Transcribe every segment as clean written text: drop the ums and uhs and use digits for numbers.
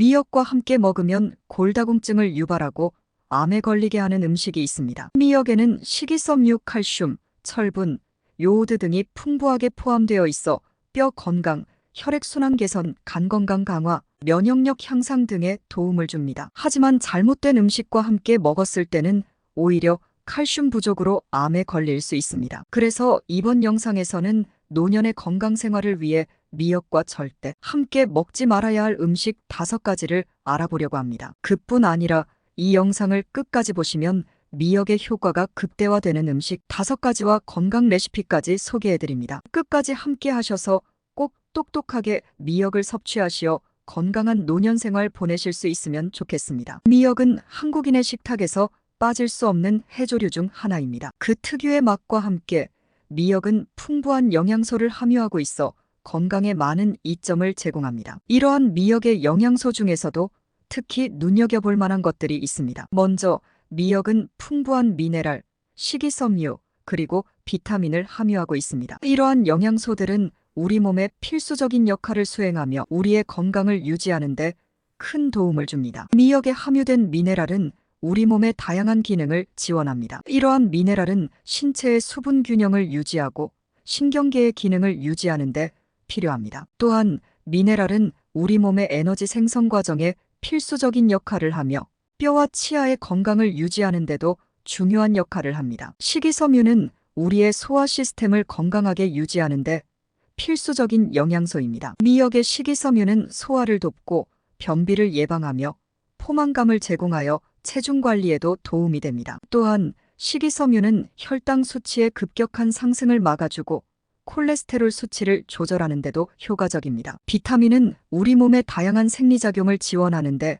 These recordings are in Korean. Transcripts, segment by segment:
미역과 함께 먹으면 골다공증을 유발하고 암에 걸리게 하는 음식이 있습니다. 미역에는 식이섬유, 칼슘, 철분, 요오드 등이 풍부하게 포함되어 있어 뼈 건강, 혈액순환 개선, 간 건강 강화, 면역력 향상 등에 도움을 줍니다. 하지만 잘못된 음식과 함께 먹었을 때는 오히려 칼슘 부족으로 암에 걸릴 수 있습니다. 그래서 이번 영상에서는 노년의 건강 생활을 위해 미역과 절대 함께 먹지 말아야 할 음식 5가지를 알아보려고 합니다. 그뿐 아니라 이 영상을 끝까지 보시면 미역의 효과가 극대화되는 음식 5가지와 건강 레시피까지 소개해드립니다. 끝까지 함께 하셔서 꼭 똑똑하게 미역을 섭취하시어 건강한 노년 생활 보내실 수 있으면 좋겠습니다. 미역은 한국인의 식탁에서 빠질 수 없는 해조류 중 하나입니다. 그 특유의 맛과 함께 미역은 풍부한 영양소를 함유하고 있어 건강에 많은 이점을 제공합니다. 이러한 미역의 영양소 중에서도 특히 눈여겨볼 만한 것들이 있습니다. 먼저 미역은 풍부한 미네랄, 식이섬유, 그리고 비타민을 함유하고 있습니다. 이러한 영양소들은 우리 몸에 필수적인 역할을 수행하며 우리의 건강을 유지하는 데 큰 도움을 줍니다. 미역에 함유된 미네랄은 우리 몸의 다양한 기능을 지원합니다. 이러한 미네랄은 신체의 수분 균형을 유지하고 신경계의 기능을 유지하는 데 필요합니다. 또한 미네랄은 우리 몸의 에너지 생성 과정에 필수적인 역할을 하며 뼈와 치아의 건강을 유지하는 데도 중요한 역할을 합니다. 식이섬유는 우리의 소화 시스템을 건강하게 유지하는 데 필수적인 영양소입니다. 미역의 식이섬유는 소화를 돕고 변비를 예방하며 포만감을 제공하여 체중 관리에도 도움이 됩니다. 또한 식이섬유는 혈당 수치의 급격한 상승을 막아주고 콜레스테롤 수치를 조절하는 데도 효과적입니다. 비타민은 우리 몸의 다양한 생리작용을 지원하는 데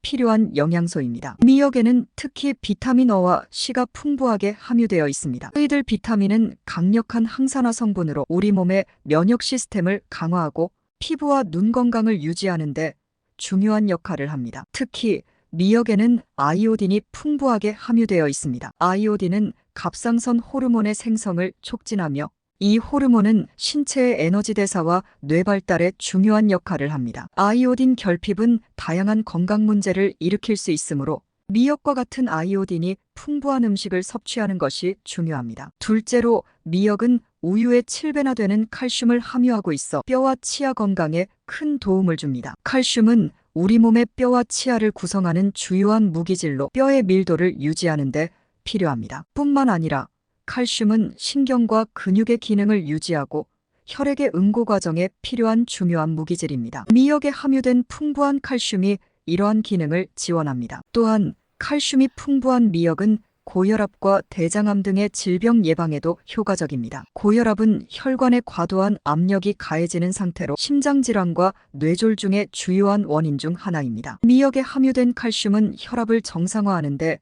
필요한 영양소입니다. 미역에는 특히 비타민 어와 C가 풍부하게 함유되어 있습니다. 이들 비타민은 강력한 항산화 성분으로 우리 몸의 면역 시스템을 강화하고 피부와 눈 건강을 유지하는 데 중요한 역할을 합니다. 특히 미역에는 아이오딘이 풍부하게 함유되어 있습니다. 아이오딘은 갑상선 호르몬의 생성을 촉진하며 이 호르몬은 신체의 에너지 대사와 뇌 발달에 중요한 역할을 합니다. 아이오딘 결핍은 다양한 건강 문제를 일으킬 수 있으므로 미역과 같은 아이오딘이 풍부한 음식을 섭취하는 것이 중요합니다. 둘째로 미역은 우유의 7배나 되는 칼슘을 함유하고 있어 뼈와 치아 건강에 큰 도움을 줍니다. 칼슘은 우리 몸의 뼈와 치아를 구성하는 주요한 무기질로 뼈의 밀도를 유지하는 데 필요합니다. 뿐만 아니라 칼슘은 신경과 근육의 기능을 유지하고 혈액의 응고 과정에 필요한 중요한 무기질입니다. 미역에 함유된 풍부한 칼슘이 이러한 기능을 지원합니다. 또한 칼슘이 풍부한 미역은 고혈압과 대장암 등의 질병 예방에도 효과적입니다. 고혈압은 혈관에 과도한 압력이 가해지는 상태로 심장질환과 뇌졸중의 주요한 원인 중 하나입니다. 미역에 함유된 칼슘은 혈압을 정상화하는 데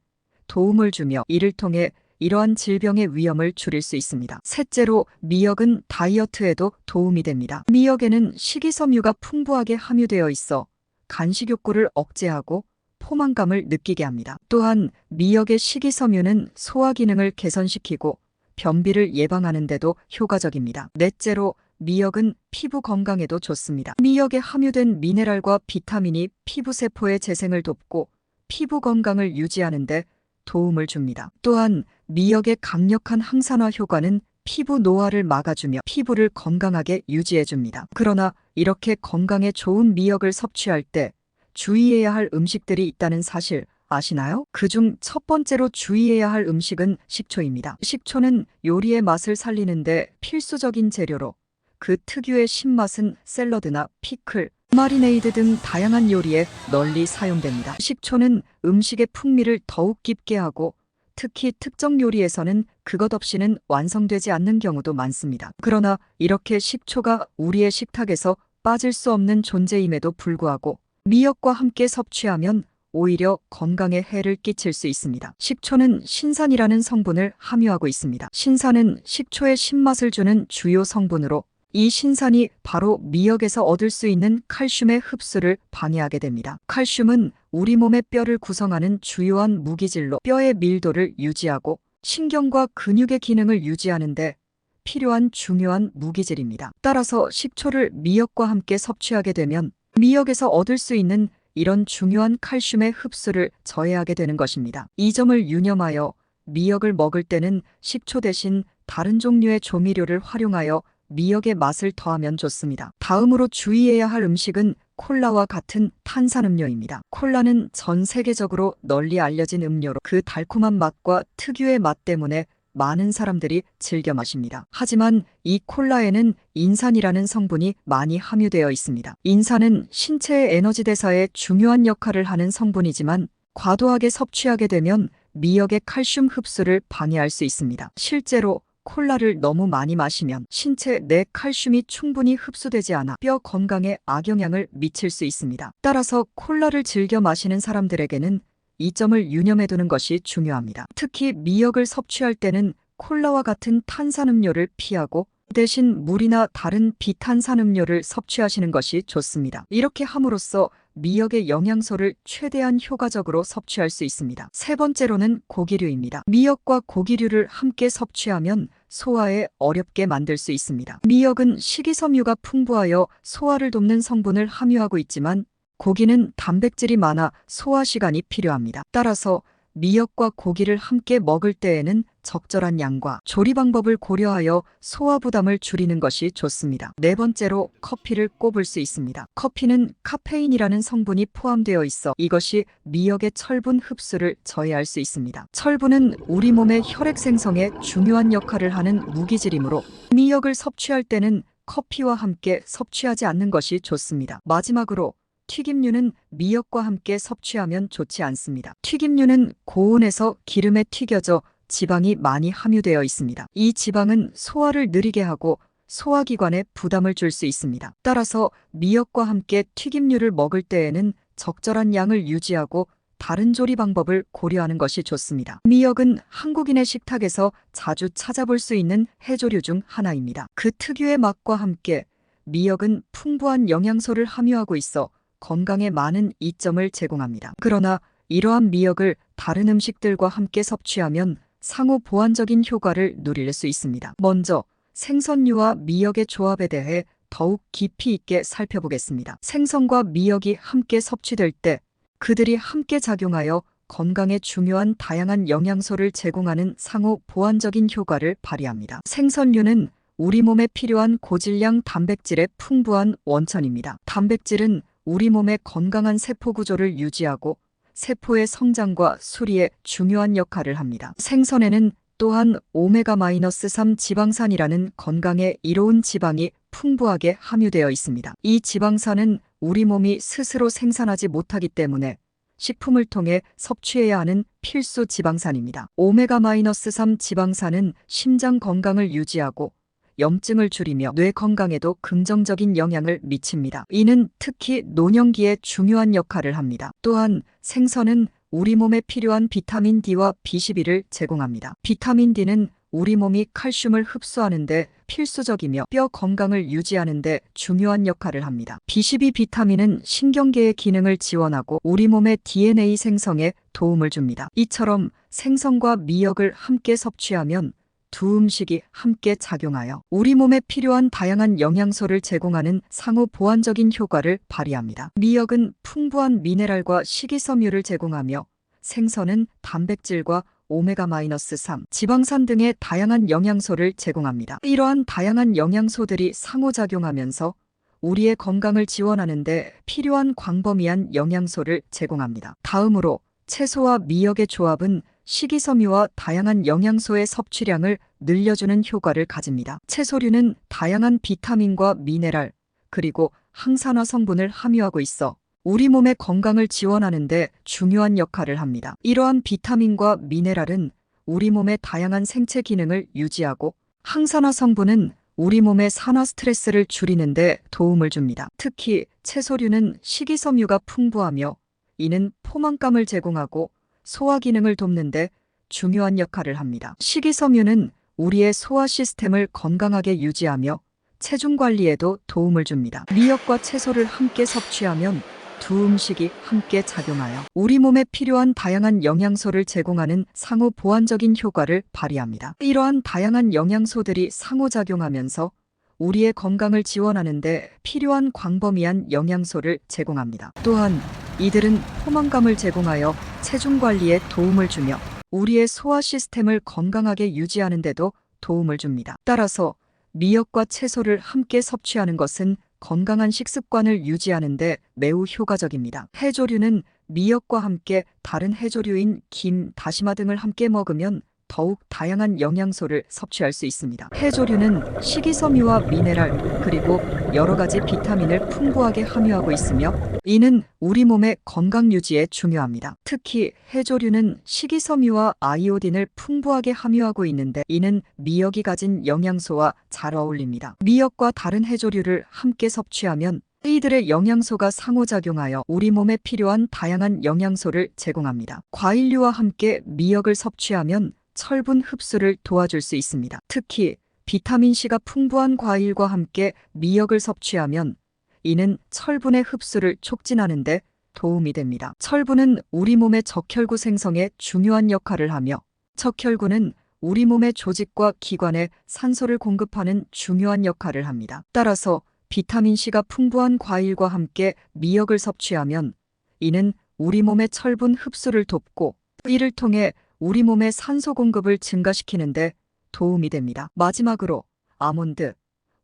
도움을 주며 이를 통해 이러한 질병의 위험을 줄일 수 있습니다. 셋째로 미역은 다이어트에도 도움이 됩니다. 미역에는 식이섬유가 풍부하게 함유되어 있어 간식욕구를 억제하고 포만감을 느끼게 합니다. 또한 미역의 식이섬유는 소화 기능을 개선시키고 변비를 예방하는 데도 효과적입니다. 넷째로 미역은 피부 건강에도 좋습니다. 미역에 함유된 미네랄과 비타민이 피부 세포의 재생을 돕고 피부 건강을 유지하는 데 도움을 줍니다. 또한 미역의 강력한 항산화 효과는 피부 노화를 막아주며 피부를 건강하게 유지해줍니다. 그러나 이렇게 건강에 좋은 미역을 섭취할 때 주의해야 할 음식들이 있다는 사실 아시나요? 그중 첫 번째로 주의해야 할 음식은 식초입니다. 식초는 요리의 맛을 살리는데 필수적인 재료로 그 특유의 신맛은 샐러드나 피클, 마리네이드 등 다양한 요리에 널리 사용됩니다. 식초는 음식의 풍미를 더욱 깊게 하고 특히 특정 요리에서는 그것 없이는 완성되지 않는 경우도 많습니다. 그러나 이렇게 식초가 우리의 식탁에서 빠질 수 없는 존재임에도 불구하고 미역과 함께 섭취하면 오히려 건강에 해를 끼칠 수 있습니다. 식초는 신산이라는 성분을 함유하고 있습니다. 신산은 식초의 신맛을 주는 주요 성분으로 이 신산이 바로 미역에서 얻을 수 있는 칼슘의 흡수를 방해하게 됩니다. 칼슘은 우리 몸의 뼈를 구성하는 주요한 무기질로 뼈의 밀도를 유지하고 신경과 근육의 기능을 유지하는 데 필요한 중요한 무기질입니다. 따라서 식초를 미역과 함께 섭취하게 되면 미역에서 얻을 수 있는 이런 중요한 칼슘의 흡수를 저해하게 되는 것입니다. 이 점을 유념하여 미역을 먹을 때는 식초 대신 다른 종류의 조미료를 활용하여 미역의 맛을 더하면 좋습니다. 다음으로 주의해야 할 음식은 콜라와 같은 탄산음료입니다. 콜라는 전 세계적으로 널리 알려진 음료로 그 달콤한 맛과 특유의 맛 때문에 많은 사람들이 즐겨 마십니다. 하지만 이 콜라에는 인산이라는 성분이 많이 함유되어 있습니다. 인산은 신체의 에너지 대사에 중요한 역할을 하는 성분이지만 과도하게 섭취하게 되면 미역의 칼슘 흡수를 방해할 수 있습니다. 실제로 콜라를 너무 많이 마시면 신체 내 칼슘이 충분히 흡수되지 않아 뼈 건강에 악영향을 미칠 수 있습니다. 따라서 콜라를 즐겨 마시는 사람들에게는 이 점을 유념해 두는 것이 중요합니다. 특히 미역을 섭취할 때는 콜라와 같은 탄산음료를 피하고 대신 물이나 다른 비탄산음료를 섭취하시는 것이 좋습니다. 이렇게 함으로써 미역의 영양소를 최대한 효과적으로 섭취할 수 있습니다. 세 번째로는 고기류입니다. 미역과 고기류를 함께 섭취하면 소화에 어렵게 만들 수 있습니다. 미역은 식이섬유가 풍부하여 소화를 돕는 성분을 함유하고 있지만 고기는 단백질이 많아 소화 시간이 필요합니다. 따라서 미역과 고기를 함께 먹을 때에는 적절한 양과 조리 방법을 고려하여 소화 부담을 줄이는 것이 좋습니다. 네 번째로 커피를 꼽을 수 있습니다. 커피는 카페인이라는 성분이 포함되어 있어 이것이 미역의 철분 흡수를 저해할 수 있습니다. 철분은 우리 몸의 혈액 생성에 중요한 역할을 하는 무기질이므로 미역을 섭취할 때는 커피와 함께 섭취하지 않는 것이 좋습니다. 마지막으로 튀김류는 미역과 함께 섭취하면 좋지 않습니다. 튀김류는 고온에서 기름에 튀겨져 지방이 많이 함유되어 있습니다. 이 지방은 소화를 느리게 하고 소화기관에 부담을 줄 수 있습니다. 따라서 미역과 함께 튀김류를 먹을 때에는 적절한 양을 유지하고 다른 조리 방법을 고려하는 것이 좋습니다. 미역은 한국인의 식탁에서 자주 찾아볼 수 있는 해조류 중 하나입니다. 그 특유의 맛과 함께 미역은 풍부한 영양소를 함유하고 있어 건강에 많은 이점을 제공합니다. 그러나 이러한 미역을 다른 음식들과 함께 섭취하면 상호 보완적인 효과를 누릴 수 있습니다. 먼저 생선류와 미역의 조합에 대해 더욱 깊이 있게 살펴보겠습니다. 생선과 미역이 함께 섭취될 때 그들이 함께 작용하여 건강에 중요한 다양한 영양소를 제공하는 상호 보완적인 효과를 발휘합니다. 생선류는 우리 몸에 필요한 고질량 단백질의 풍부한 원천입니다. 단백질은 우리 몸의 건강한 세포 구조를 유지하고 세포의 성장과 수리에 중요한 역할을 합니다. 생선에는 또한 오메가-3 지방산이라는 건강에 이로운 지방이 풍부하게 함유되어 있습니다. 이 지방산은 우리 몸이 스스로 생산하지 못하기 때문에 식품을 통해 섭취해야 하는 필수 지방산입니다. 오메가-3 지방산은 심장 건강을 유지하고 염증을 줄이며 뇌 건강에도 긍정적인 영향을 미칩니다. 이는 특히 노년기에 중요한 역할을 합니다. 또한 생선은 우리 몸에 필요한 비타민 D와 B12를 제공합니다. 비타민 D는 우리 몸이 칼슘을 흡수하는 데 필수적이며 뼈 건강을 유지하는 데 중요한 역할을 합니다. B12 비타민은 신경계의 기능을 지원하고 우리 몸의 DNA 생성에 도움을 줍니다. 이처럼 생선과 미역을 함께 섭취하면 두 음식이 함께 작용하여 우리 몸에 필요한 다양한 영양소를 제공하는 상호 보완적인 효과를 발휘합니다. 미역은 풍부한 미네랄과 식이섬유를 제공하며 생선은 단백질과 오메가-3 지방산 등의 다양한 영양소를 제공합니다. 이러한 다양한 영양소들이 상호작용하면서 우리의 건강을 지원하는 데 필요한 광범위한 영양소를 제공합니다. 다음으로 채소와 미역의 조합은 식이섬유와 다양한 영양소의 섭취량을 늘려주는 효과를 가집니다. 채소류는 다양한 비타민과 미네랄, 그리고 항산화 성분을 함유하고 있어 우리 몸의 건강을 지원하는 데 중요한 역할을 합니다. 이러한 비타민과 미네랄은 우리 몸의 다양한 생체 기능을 유지하고 항산화 성분은 우리 몸의 산화 스트레스를 줄이는 데 도움을 줍니다. 특히 채소류는 식이섬유가 풍부하며 이는 포만감을 제공하고 소화 기능을 돕는 데 중요한 역할을 합니다. 식이섬유는 우리의 소화 시스템을 건강하게 유지하며 체중 관리에도 도움을 줍니다. 미역과 채소를 함께 섭취하면 두 음식이 함께 작용하여 우리 몸에 필요한 다양한 영양소를 제공하는 상호 보완적인 효과를 발휘합니다. 이러한 다양한 영양소들이 상호작용하면서 우리의 건강을 지원하는 데 필요한 광범위한 영양소를 제공합니다. 또한 이들은 포만감을 제공하여 체중 관리에 도움을 주며 우리의 소화 시스템을 건강하게 유지하는 데도 도움을 줍니다. 따라서 미역과 채소를 함께 섭취하는 것은 건강한 식습관을 유지하는 데 매우 효과적입니다. 해조류는 미역과 함께 다른 해조류인 김, 다시마 등을 함께 먹으면 더욱 다양한 영양소를 섭취할 수 있습니다. 해조류는 식이섬유와 미네랄 그리고 여러 가지 비타민을 풍부하게 함유하고 있으며 이는 우리 몸의 건강 유지에 중요합니다. 특히 해조류는 식이섬유와 아이오딘을 풍부하게 함유하고 있는데 이는 미역이 가진 영양소와 잘 어울립니다. 미역과 다른 해조류를 함께 섭취하면 이들의 영양소가 상호작용하여 우리 몸에 필요한 다양한 영양소를 제공합니다. 과일류와 함께 미역을 섭취하면 철분 흡수를 도와줄 수 있습니다. 특히 비타민C가 풍부한 과일과 함께 미역을 섭취하면 이는 철분의 흡수를 촉진하는 데 도움이 됩니다. 철분은 우리 몸의 적혈구 생성에 중요한 역할을 하며 적혈구는 우리 몸의 조직과 기관에 산소를 공급하는 중요한 역할을 합니다. 따라서 비타민C가 풍부한 과일과 함께 미역을 섭취하면 이는 우리 몸의 철분 흡수를 돕고 이를 통해 우리 몸의 산소 공급을 증가시키는 데 도움이 됩니다. 마지막으로 아몬드,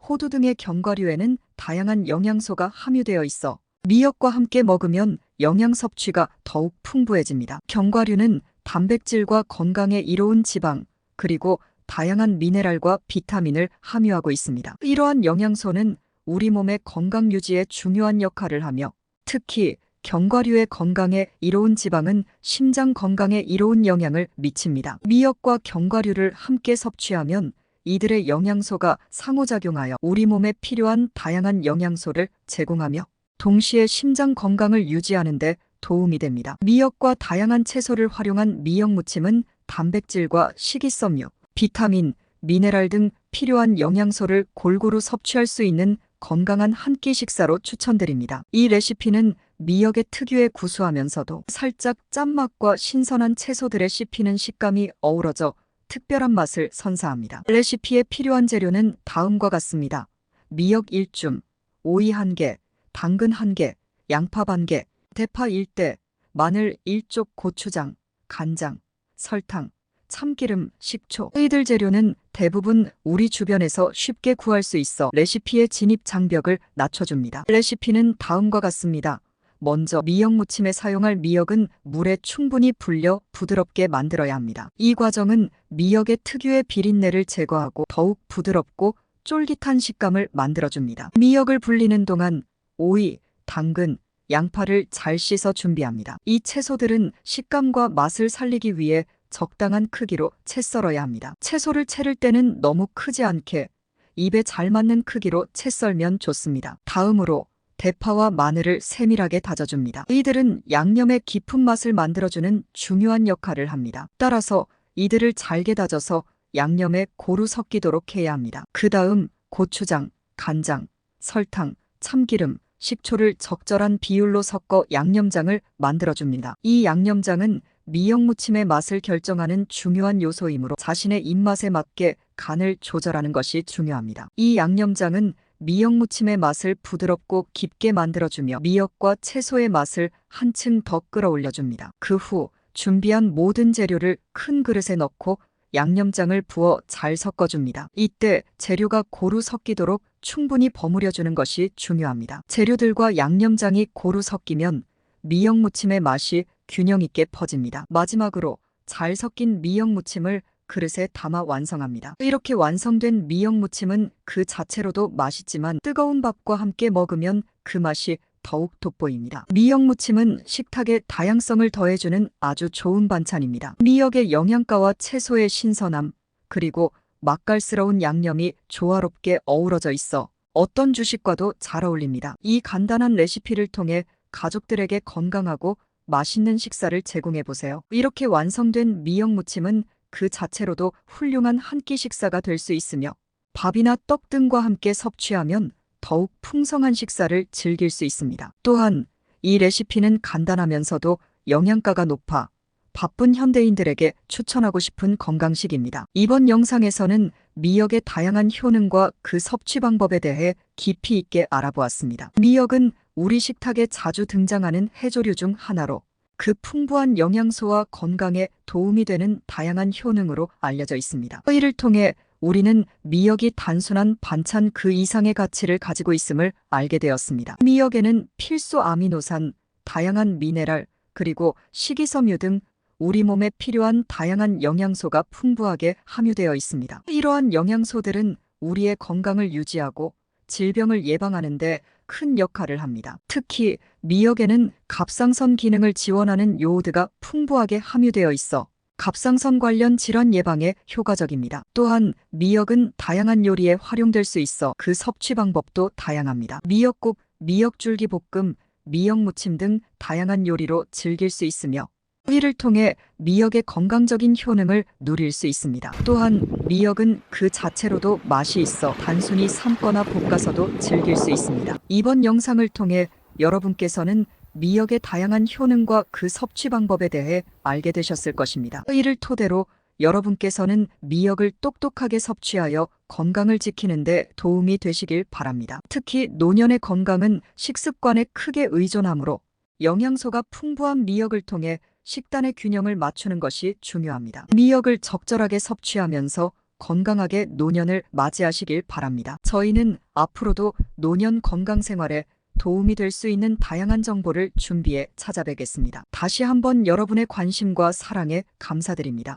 호두 등의 견과류에는 다양한 영양소가 함유되어 있어 미역과 함께 먹으면 영양 섭취가 더욱 풍부해집니다. 견과류는 단백질과 건강에 이로운 지방, 그리고 다양한 미네랄과 비타민을 함유하고 있습니다. 이러한 영양소는 우리 몸의 건강 유지에 중요한 역할을 하며 특히 견과류의 건강에 이로운 지방은 심장 건강에 이로운 영향을 미칩니다. 미역과 견과류를 함께 섭취하면 이들의 영양소가 상호작용하여 우리 몸에 필요한 다양한 영양소를 제공하며 동시에 심장 건강을 유지하는 데 도움이 됩니다. 미역과 다양한 채소를 활용한 미역 무침은 단백질과 식이섬유, 비타민, 미네랄 등 필요한 영양소를 골고루 섭취할 수 있는 건강한 한 끼 식사로 추천드립니다. 이 레시피는 미역의 특유의 구수하면서도 살짝 짠맛과 신선한 채소들의 씹히는 식감이 어우러져 특별한 맛을 선사합니다. 레시피에 필요한 재료는 다음과 같습니다. 미역 1줌, 오이 1개, 당근 1개, 양파 반 개, 대파 1대, 마늘 1쪽, 고추장, 간장, 설탕, 참기름, 식초. 이들 재료는 대부분 우리 주변에서 쉽게 구할 수 있어 레시피의 진입 장벽을 낮춰줍니다. 레시피는 다음과 같습니다. 먼저 미역 무침에 사용할 미역은 물에 충분히 불려 부드럽게 만들어야 합니다. 이 과정은 미역의 특유의 비린내를 제거하고 더욱 부드럽고 쫄깃한 식감을 만들어줍니다. 미역을 불리는 동안 오이, 당근, 양파를 잘 씻어 준비합니다. 이 채소들은 식감과 맛을 살리기 위해 적당한 크기로 채 썰어야 합니다. 채소를 채를 때는 너무 크지 않게 입에 잘 맞는 크기로 채 썰면 좋습니다. 다음으로 대파와 마늘을 세밀하게 다져줍니다. 이들은 양념의 깊은 맛을 만들어주는 중요한 역할을 합니다. 따라서 이들을 잘게 다져서 양념에 고루 섞이도록 해야 합니다. 그 다음 고추장, 간장, 설탕, 참기름, 식초를 적절한 비율로 섞어 양념장을 만들어줍니다. 이 양념장은 미역 무침의 맛을 결정하는 중요한 요소이므로 자신의 입맛에 맞게 간을 조절하는 것이 중요합니다. 이 양념장은 미역 무침의 맛을 부드럽고 깊게 만들어주며 미역과 채소의 맛을 한층 더 끌어올려줍니다. 그 후 준비한 모든 재료를 큰 그릇에 넣고 양념장을 부어 잘 섞어줍니다. 이때 재료가 고루 섞이도록 충분히 버무려주는 것이 중요합니다. 재료들과 양념장이 고루 섞이면 미역 무침의 맛이 균형 있게 퍼집니다. 마지막으로 잘 섞인 미역 무침을 그릇에 담아 완성합니다. 이렇게 완성된 미역 무침은 그 자체로도 맛있지만 뜨거운 밥과 함께 먹으면 그 맛이 더욱 돋보입니다. 미역 무침은 식탁의 다양성을 더해주는 아주 좋은 반찬입니다. 미역의 영양가와 채소의 신선함, 그리고 맛깔스러운 양념이 조화롭게 어우러져 있어 어떤 주식과도 잘 어울립니다. 이 간단한 레시피를 통해 가족들에게 건강하고 맛있는 식사를 제공해보세요. 이렇게 완성된 미역 무침은 그 자체로도 훌륭한 한 끼 식사가 될 수 있으며 밥이나 떡 등과 함께 섭취하면 더욱 풍성한 식사를 즐길 수 있습니다. 또한 이 레시피는 간단하면서도 영양가가 높아 바쁜 현대인들에게 추천하고 싶은 건강식입니다. 이번 영상에서는 미역의 다양한 효능과 그 섭취 방법에 대해 깊이 있게 알아보았습니다. 미역은 우리 식탁에 자주 등장하는 해조류 중 하나로 그 풍부한 영양소와 건강에 도움이 되는 다양한 효능으로 알려져 있습니다. 이를 통해 우리는 미역이 단순한 반찬 그 이상의 가치를 가지고 있음을 알게 되었습니다. 미역에는 필수 아미노산, 다양한 미네랄, 그리고 식이섬유 등 우리 몸에 필요한 다양한 영양소가 풍부하게 함유되어 있습니다. 이러한 영양소들은 우리의 건강을 유지하고 질병을 예방하는 데 큰 역할을 합니다. 특히 미역에는 갑상선 기능을 지원하는 요오드가 풍부하게 함유되어 있어 갑상선 관련 질환 예방에 효과적입니다. 또한 미역은 다양한 요리에 활용될 수 있어 그 섭취 방법도 다양합니다. 미역국, 미역줄기 볶음, 미역무침 등 다양한 요리로 즐길 수 있으며 이를 통해 미역의 건강적인 효능을 누릴 수 있습니다. 또한 미역은 그 자체로도 맛이 있어 단순히 삶거나 볶아서도 즐길 수 있습니다. 이번 영상을 통해 여러분께서는 미역의 다양한 효능과 그 섭취 방법에 대해 알게 되셨을 것입니다. 이를 토대로 여러분께서는 미역을 똑똑하게 섭취하여 건강을 지키는 데 도움이 되시길 바랍니다. 특히 노년의 건강은 식습관에 크게 의존하므로 영양소가 풍부한 미역을 통해 식단의 균형을 맞추는 것이 중요합니다. 미역을 적절하게 섭취하면서 건강하게 노년을 맞이하시길 바랍니다. 저희는 앞으로도 노년 건강 생활에 도움이 될 수 있는 다양한 정보를 준비해 찾아뵙겠습니다. 다시 한번 여러분의 관심과 사랑에 감사드립니다.